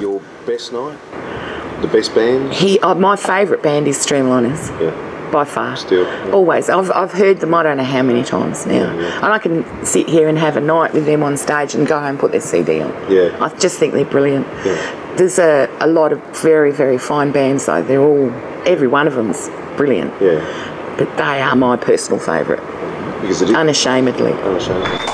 your best night? The best band? My favourite band is Streamliners. Yeah. By far. Still. Yeah. Always. I've heard them I don't know how many times now. Yeah. And I can sit here and have a night with them on stage and go home and put their CD on. Yeah. I just think they're brilliant. Yeah. There's a lot of very, very fine bands though. They're all, every one of them's brilliant. Yeah. But they are my personal favourite. Because it is. Unashamedly. Unashamedly.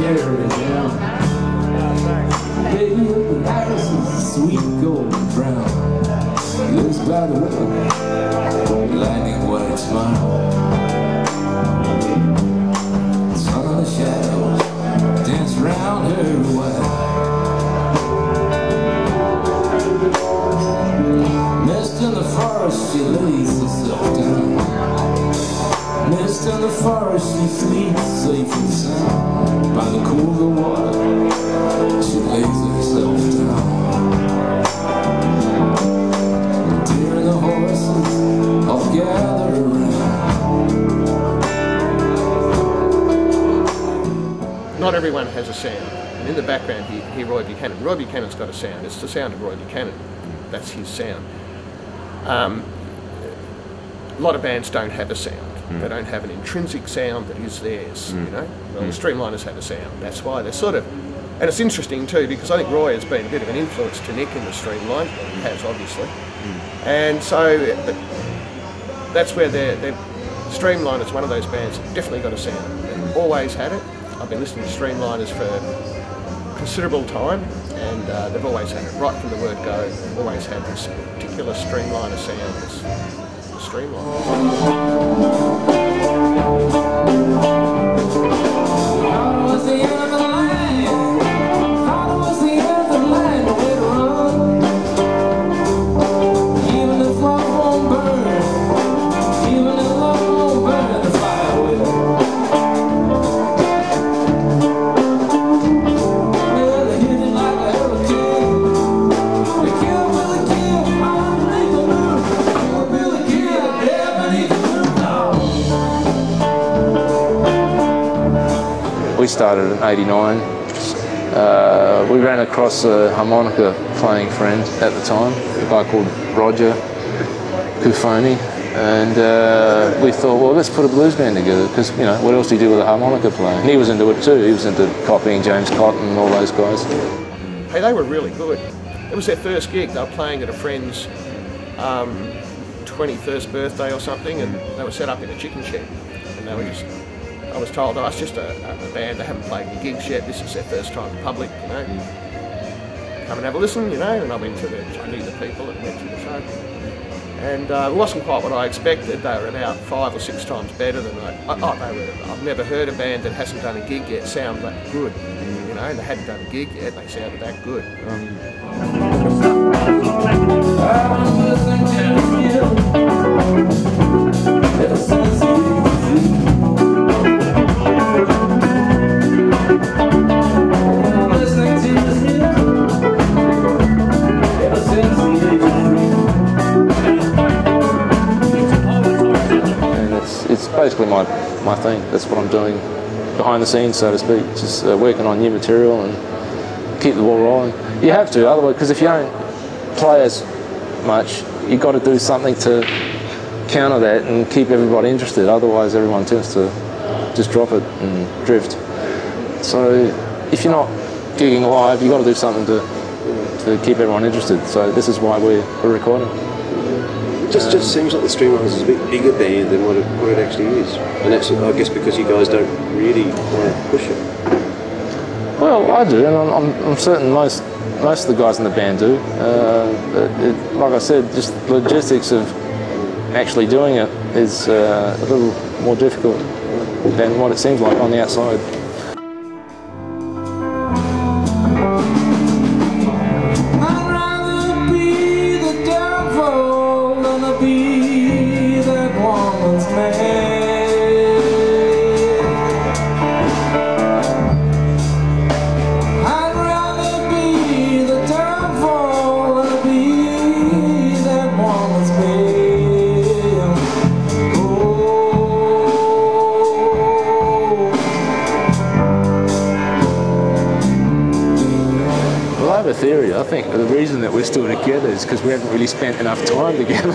Carry down. Baby, the iris is sweet golden brown. Lives by the river, lightning white smile. Sun in the shadows dance round her white. Mist in the forest, she lays herself down. Mist in the forest, she sleeps safe and sound. By the cool of the water, she lays herself down. The deer and the horses all gather around. Not everyone has a sound. And in the background, you hear Roy Buchanan. Roy Buchanan's got a sound. It's the sound of Roy Buchanan. That's his sound. A lot of bands don't have a sound. They don't have an intrinsic sound that is theirs, you know. Well, the Streamliners have a sound. That's why they're sort of... And it's interesting too, because I think Roy has been a bit of an influence to Nick in the Streamline. Well, he has, obviously. And so that's where they're Streamliners, one of those bands that definitely got a sound. They've always had it. I've been listening to Streamliners for considerable time, and they've always had it. Right from the word go, they've always had this particular Streamliner sound, this Streamliners. We started in '89. We ran across a harmonica playing friend at the time, a guy called Roger Cufoni, and we thought, well, let's put a blues band together, because, you know, what else do you do with a harmonica player? And he was into it too. He was into copying James Cotton and all those guys. Hey, they were really good. It was their first gig. They were playing at a friend's 21st birthday or something, and they were set up in a chicken shed, and they were just... I was told, oh, it's just a band, they haven't played any gigs yet, this is their first time in public, you know. Come and have a listen, you know, and I knew the people that went to the show. And it wasn't quite what I expected. They were about 5 or 6 times better than I've never heard a band that hasn't done a gig yet sound that good, you know, and they hadn't done a gig yet, they sounded that good. It's basically my thing. That's what I'm doing behind the scenes, so to speak. Just working on new material and keep the ball rolling. You have to, otherwise, because if you don't play as much, you've got to do something to counter that and keep everybody interested. Otherwise, everyone tends to just drop it and drift. So if you're not gigging live, you've got to do something to keep everyone interested. So this is why we're recording. It just seems like the Streamliners is a bit bigger band than what it actually is, and that's, I guess, because you guys don't really want to push it. Well, I do, and I'm certain most of the guys in the band do. Like I said, just the logistics of actually doing it is a little more difficult. than what it seems like on the outside. I'd rather be the devil than to be that woman's man. I'd rather be the devil than to be that woman's man. Well, I have a theory. I think the reason that we're still together is because we haven't really spent enough time together.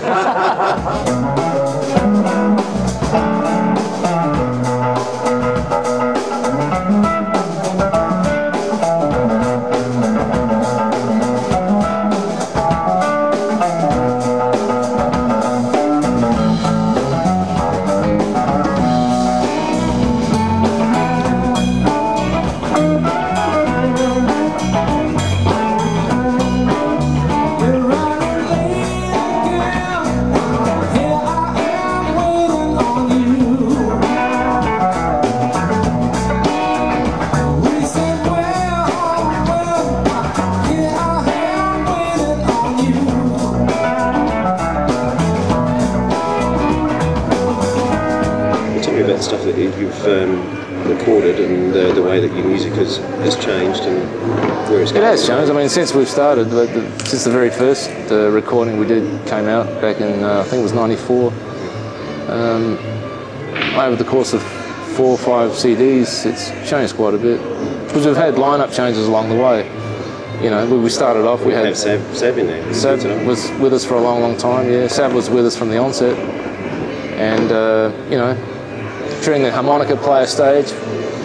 About stuff that you've recorded and the way that your music has changed and where it's It has changed. I mean, since we've started, since the very first recording we did came out back in, I think it was '94, over the course of 4 or 5 CDs, it's changed quite a bit. Because we've had lineup changes along the way. You know, when we started off, we had Sab in there. Sab was with us for a long, long time. Yeah, Sab was with us from the onset, and you know, during the harmonica player stage,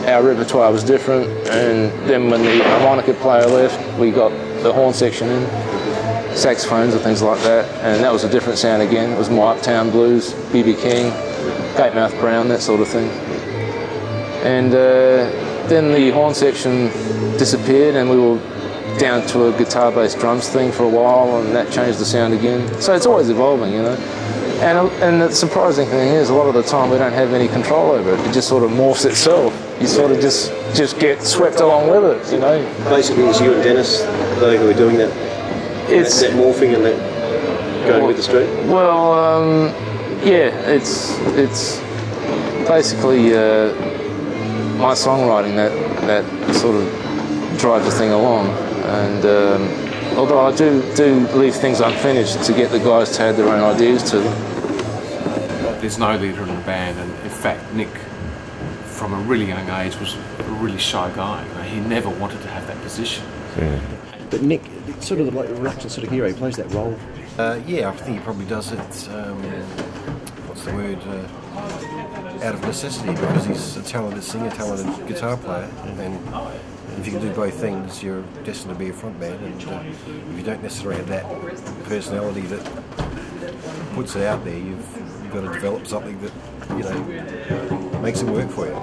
our repertoire was different, and then when the harmonica player left, we got the horn section in, saxophones and things like that, and that was a different sound again. It was more Uptown Blues, B.B. King, Gatemouth Brown, that sort of thing. And then the horn section disappeared, and we were down to a guitar-based drums thing for a while, and that changed the sound again. So it's always evolving, you know. And the surprising thing is, a lot of the time we don't have any control over it. It just sort of morphs itself. You sort of just get swept along with it, you know. Basically, it's you and Dennis, though, who are doing that. It's that morphing and that going with the street. Well, yeah, it's basically my songwriting that sort of drives the thing along. And although I do leave things unfinished to get the guys to add their own ideas to them. There's no leader in the band, and in fact Nick, from a really young age, was a really shy guy. You know, he never wanted to have that position. Yeah. But Nick, sort of like a reluctant sort of hero, he plays that role. Yeah, I think he probably does it, what's the word, out of necessity, because he's a talented singer, talented guitar player, and if you can do both things, you're destined to be a front man, and if you don't necessarily have that personality that puts it out there, you've got to develop something that, you know, makes it work for you.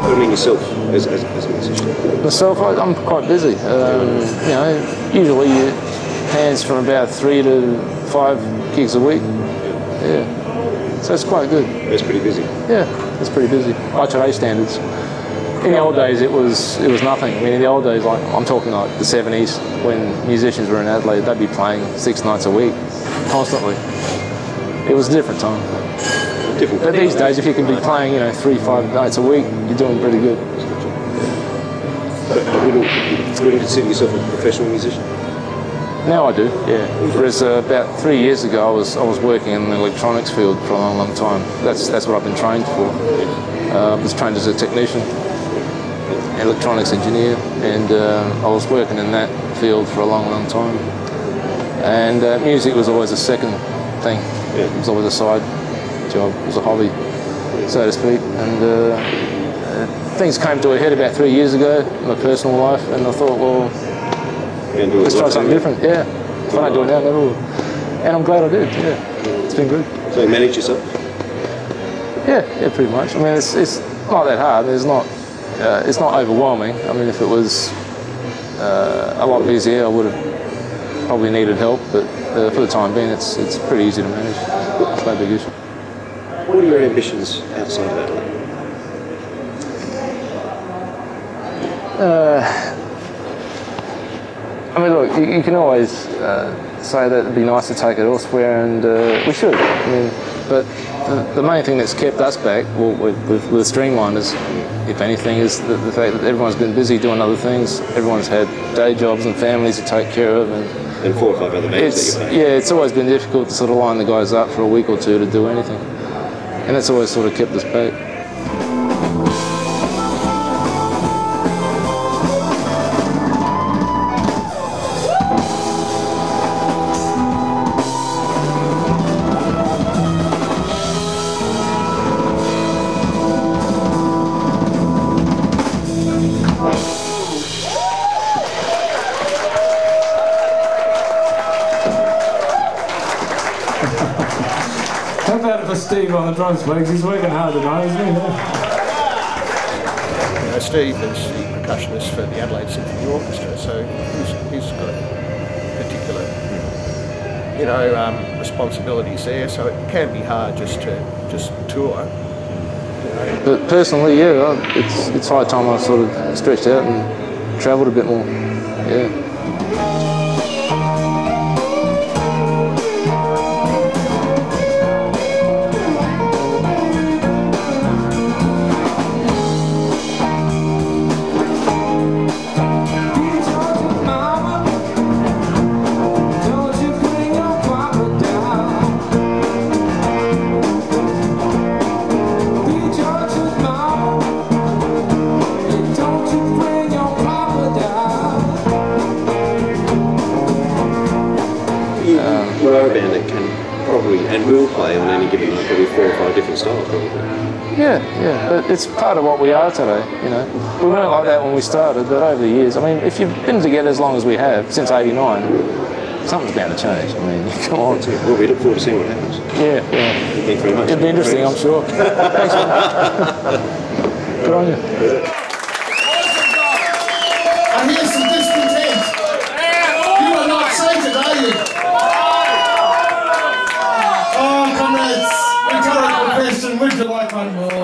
What do you mean yourself as a musician? Myself, I'm quite busy. You know, usually your hands from about 3 to 5 gigs a week. Yeah. So it's quite good. It's pretty busy. Yeah, it's pretty busy by today's standards. In the old days, it was nothing. I mean, in the old days, like I'm talking like the '70s, when musicians were in Adelaide, they'd be playing 6 nights a week, constantly. It was a different time. Different. But these days, if you can be playing, you know, 3-5 nights a week, you're doing pretty good. But wouldn't consider yourself a professional musician? Now I do, yeah. Whereas about 3 years ago, I was working in the electronics field for a long, long time. That's what I've been trained for. I was trained as a technician, electronics engineer, and I was working in that field for a long, long time. And music was always a second thing. It was always a side job. It was a hobby, so to speak. And things came to a head about 3 years ago in my personal life, and I thought, well, let's try something different. Yeah, if I don't do it now, I never will. And I'm glad I did. Yeah, it's been good. So you manage yourself? Yeah, pretty much. I mean, it's not that hard. There's not it's not overwhelming. I mean, if it was a lot busier, I would have probably needed help, but for the time being, it's pretty easy to manage. It's no big issue. What are your ambitions outside of Adelaide? I mean, look, you can always say that it'd be nice to take it elsewhere, and we should. I mean, but the main thing that's kept us back, well, with Streamliners, if anything, is the fact that everyone's been busy doing other things. Everyone's had day jobs and families to take care of, and 4 or 5 other bands that you're playing. Yeah, it's always been difficult to sort of line the guys up for a week or two to do anything, and that's always sort of kept us back. How about it for Steve on the drums, folks? He's working hard tonight, isn't he? Steve is the percussionist for the Adelaide Symphony Orchestra, so he's got particular, responsibilities there. So it can be hard just to tour. But personally, yeah, it's high time I sort of stretched out and travelled a bit more. Yeah. You are a band that can probably, and will play on any given night, probably 4 or 5 different styles, probably. Yeah, but it's part of what we are today, We weren't like that when we started, but over the years, I mean, if you've been together as long as we have, since '89, something's bound to change. I mean, come on. Well, we look forward to seeing what happens. Yeah. Thank you very much. It'll be interesting, I'm sure. Thanks, man. Good on you. I hear some discontent. You are not sated, are you? Oh, comrades, rhetorical question, would you like one more?